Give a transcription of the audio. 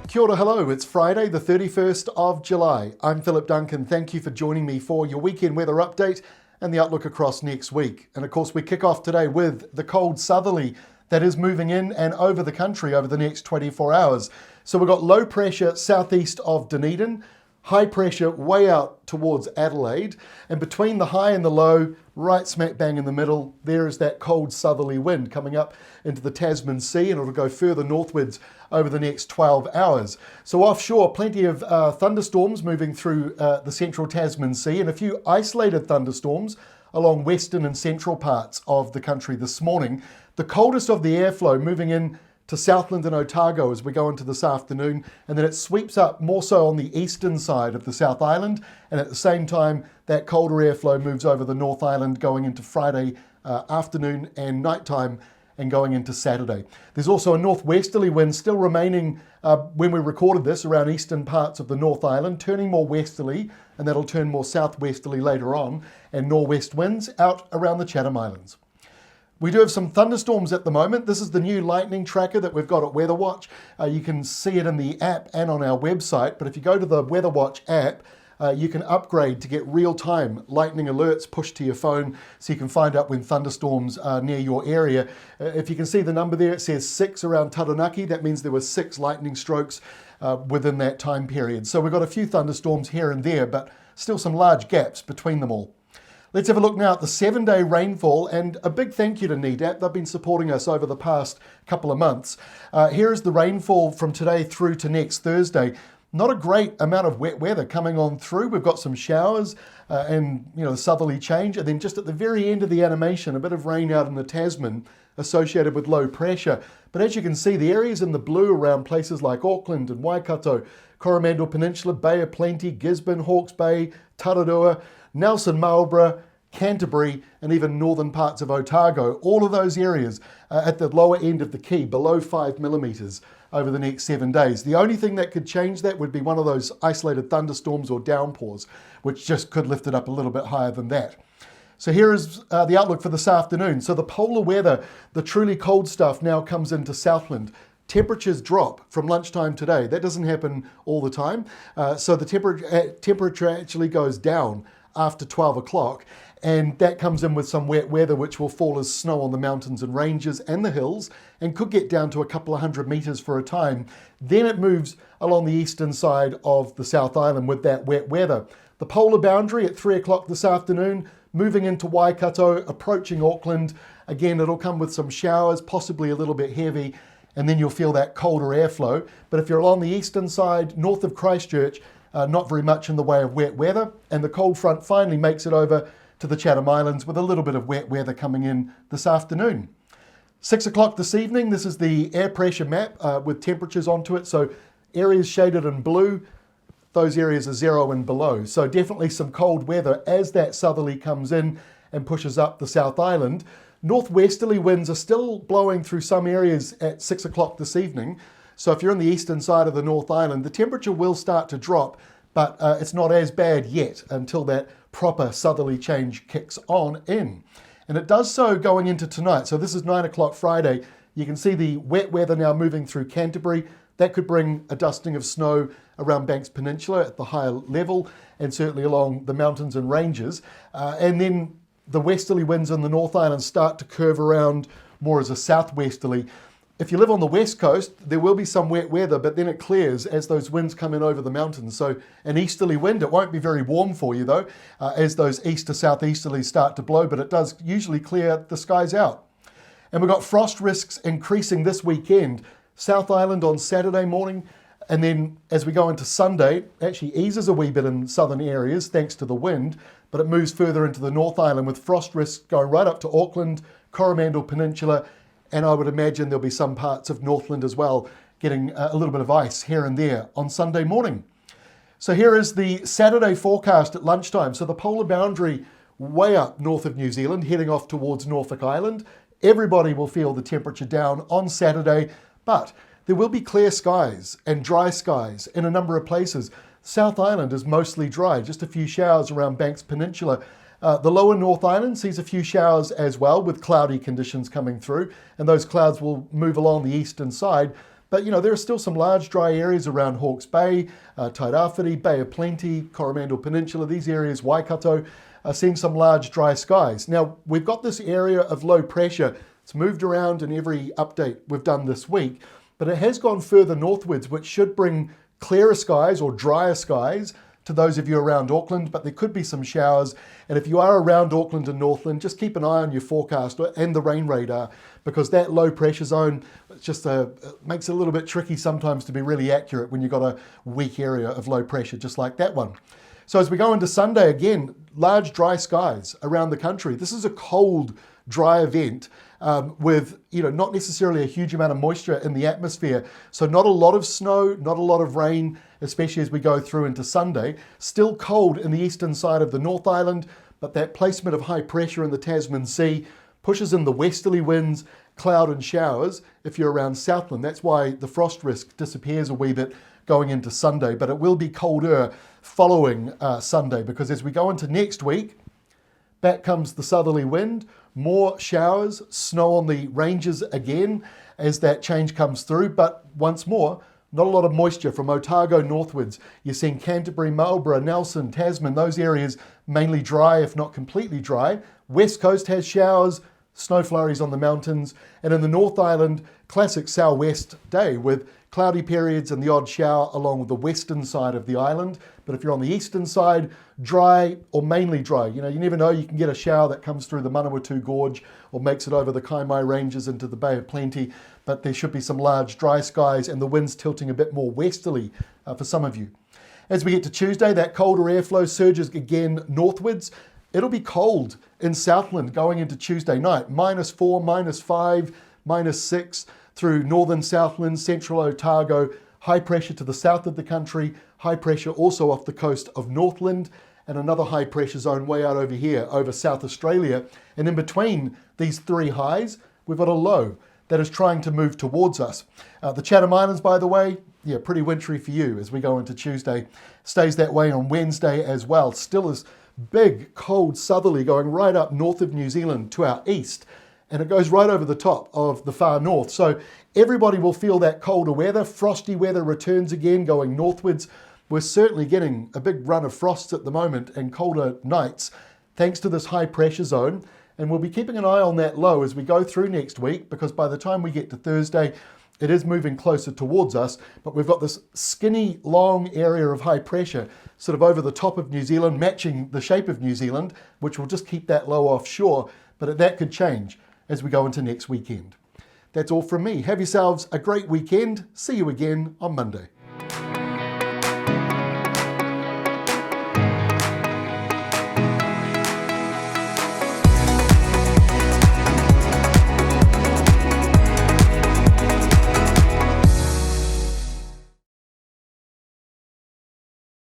Kia ora, hello. It's Friday, the 31st of July. I'm Philip Duncan. Thank you for joining me for your weekend weather update and the outlook across next week. And of course, we kick off today with the cold southerly that is moving in and over the country over the next 24 hours. So we've got low pressure southeast of Dunedin, high pressure way out towards Adelaide, and between the high and the low, right smack bang in the middle, there is that cold southerly wind coming up into the Tasman Sea, and it'll go further northwards over the next 12 hours. So offshore, plenty of thunderstorms moving through the central Tasman Sea, and a few isolated thunderstorms along western and central parts of the country this morning. The coldest of the airflow moving in to Southland and Otago as we go into this afternoon, and then it sweeps up more so on the eastern side of the South Island, and at the same time that colder airflow moves over the North Island going into Friday afternoon and nighttime and going into Saturday. There's also a northwesterly wind still remaining when we recorded this around eastern parts of the North Island, turning more westerly, and that'll turn more southwesterly later on, and northwest winds out around the Chatham Islands. We do have some thunderstorms at the moment. This is the new lightning tracker that we've got at Weather Watch. You can see it in the app and on our website, but if you go to the Weather Watch app, you can upgrade to get real-time lightning alerts pushed to your phone so you can find out when thunderstorms are near your area. If you can see the number there, it says 6 around Taranaki. That means there were 6 lightning strokes within that time period. So we've got a few thunderstorms here and there, but still some large gaps between them all. Let's have a look now at the 7-day rainfall, and a big thank you to NEDAP. They've been supporting us over the past couple of months. Here is the rainfall from today through to next Thursday. Not a great amount of wet weather coming on through. We've got some showers and the southerly change, and then just at the very end of the animation, a bit of rain out in the Tasman associated with low pressure. But as you can see, the areas in the blue around places like Auckland and Waikato, Coromandel Peninsula, Bay of Plenty, Gisborne, Hawke's Bay, Tararua, Nelson Marlborough, Canterbury, and even northern parts of Otago, all of those areas at the lower end of the key, below 5 millimetres over the next 7 days. The only thing that could change that would be one of those isolated thunderstorms or downpours, which just could lift it up a little bit higher than that. So here is the outlook for this afternoon. So the polar weather, the truly cold stuff now comes into Southland. Temperatures drop from lunchtime today. That doesn't happen all the time. So the temperature actually goes down after 12 o'clock, and that comes in with some wet weather which will fall as snow on the mountains and ranges and the hills and could get down to a couple of hundred metres for a time. Then it moves along the eastern side of the South Island with that wet weather. The polar boundary at 3 o'clock this afternoon, moving into Waikato, approaching Auckland. Again, it'll come with some showers, possibly a little bit heavy, and then you'll feel that colder airflow. But if you're along the eastern side, north of Christchurch, not very much in the way of wet weather, and the cold front finally makes it over to the Chatham Islands with a little bit of wet weather coming in this afternoon. 6 o'clock this evening, this is the air pressure map with temperatures onto it. So areas shaded in blue, those areas are 0 and below. So definitely some cold weather as that southerly comes in and pushes up the South Island. Northwesterly winds are still blowing through some areas at 6 o'clock this evening. So if you're on the eastern side of the North Island, the temperature will start to drop, but it's not as bad yet until that proper southerly change kicks on in. And it does so going into tonight. So this is 9 o'clock Friday. You can see the wet weather now moving through Canterbury. That could bring a dusting of snow around Banks Peninsula at the higher level, and certainly along the mountains and ranges. And then the westerly winds on the North Island start to curve around more as a southwesterly. If you live on the west coast, there will be some wet weather, but then it clears as those winds come in over the mountains. So an easterly wind, it won't be very warm for you though, as those east to southeasterlies start to blow, but it does usually clear the skies out. And we've got frost risks increasing this weekend. South Island on Saturday morning, and then as we go into Sunday, actually eases a wee bit in southern areas thanks to the wind, but it moves further into the North Island with frost risks going right up to Auckland, Coromandel Peninsula, and I would imagine there'll be some parts of Northland as well getting a little bit of ice here and there on Sunday morning. So here is the Saturday forecast at lunchtime. So the polar boundary way up north of New Zealand, heading off towards Norfolk Island. Everybody will feel the temperature down on Saturday, but there will be clear skies and dry skies in a number of places. South Island is mostly dry, just a few showers around Banks Peninsula. The lower North Island sees a few showers as well with cloudy conditions coming through, and those clouds will move along the eastern side. But, there are still some large dry areas around Hawke's Bay, Tairāwhiti, Bay of Plenty, Coromandel Peninsula, these areas, Waikato, are seeing some large dry skies. Now, we've got this area of low pressure. It's moved around in every update we've done this week, but it has gone further northwards, which should bring clearer skies or drier skies to those of you around Auckland, but there could be some showers. And if you are around Auckland and Northland, just keep an eye on your forecast and the rain radar, because that low pressure zone just makes it a little bit tricky sometimes to be really accurate when you've got a weak area of low pressure, just like that one. So as we go into Sunday, again, large dry skies around the country. This is a cold, dry event with not necessarily a huge amount of moisture in the atmosphere. So not a lot of snow, not a lot of rain, especially as we go through into Sunday. Still cold in the eastern side of the North Island, but that placement of high pressure in the Tasman Sea pushes in the westerly winds, cloud and showers if you're around Southland. That's why the frost risk disappears a wee bit going into Sunday, but it will be colder following Sunday, because as we go into next week, back comes the southerly wind, more showers, snow on the ranges again as that change comes through, but once more, not a lot of moisture from Otago northwards. You're seeing Canterbury, Marlborough, Nelson, Tasman, those areas mainly dry, if not completely dry. West Coast has showers, snow flurries on the mountains, and in the North Island, classic southwest day with cloudy periods and the odd shower along the western side of the island. But if you're on the eastern side, dry or mainly dry. You never know, you can get a shower that comes through the Manawatu Gorge or makes it over the Kaimai Ranges into the Bay of Plenty, but there should be some large dry skies and the winds tilting a bit more westerly for some of you. As we get to Tuesday, that colder airflow surges again northwards. It'll be cold in Southland going into Tuesday night, -4, -5, -6 through northern Southland, central Otago, high pressure to the south of the country, high pressure also off the coast of Northland, and another high pressure zone way out over here, over South Australia. And in between these three highs, we've got a low that is trying to move towards us. The Chatham Islands, by the way, pretty wintry for you as we go into Tuesday. Stays that way on Wednesday as well. Still is big, cold southerly going right up north of New Zealand to our east. And it goes right over the top of the far north. So everybody will feel that colder weather. Frosty weather returns again going northwards. We're certainly getting a big run of frosts at the moment and colder nights thanks to this high pressure zone. And we'll be keeping an eye on that low as we go through next week, because by the time we get to Thursday, it is moving closer towards us. But we've got this skinny, long area of high pressure sort of over the top of New Zealand, matching the shape of New Zealand, which will just keep that low offshore. But that could change as we go into next weekend. That's all from me. Have yourselves a great weekend. See you again on Monday.